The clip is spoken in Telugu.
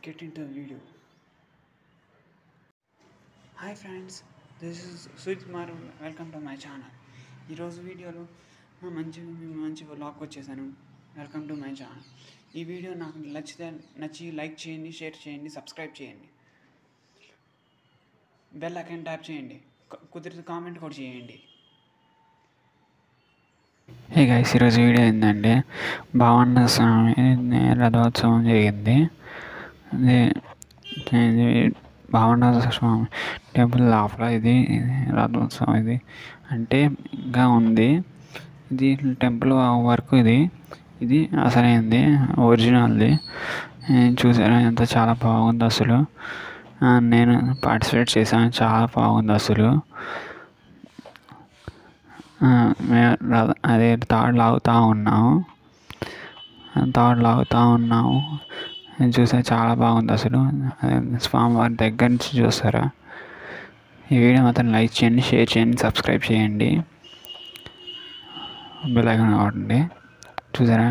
get into the video. Hi friends, this is Sujit Maru. Welcome to my channel. ఈరోజు వీడియోలో మంచి వ్లాగ్ వచ్చేసాను. Welcome to my channel. ఈ వీడియో నాకు నచ్చి లైక్ చేయండి, షేర్ చేయండి, సబ్స్క్రైబ్ చేయండి, బెల్ ఐకాన్ ట్యాప్ చేయండి, కుదిరితే కామెంట్ కూడా చేయండి. హే గైస్, ఈరోజు వీడియో ఏంటంటే భావన్న స్వామి రథోత్సవం జరిగింది. ఇది భావన్న స్వామి టెంపుల్ లోపల ఇది రథోత్సవం. ఇది అంటే ఇంకా ఉంది. ఇది టెంపుల్ వరకు ఇది అసలైంది, ఒరిజినల్ది. చూసారా ఎంత చాలా బాగుంది అసలు. నేను పార్టిసిపేట్ చేశాను, చాలా బాగుంది అసలు. అదే తాడు లాగుతూ ఉన్నాము. చూసా చాలా బాగుంది అసలు. స్వామివారి దగ్గర నుంచి చూస్తారా. ఈ వీడియో మాత్రం లైక్ చేయండి, షేర్ చేయండి, సబ్స్క్రైబ్ చేయండి, బెల్ ఐకాన్ కొట్టండి. చూసారా.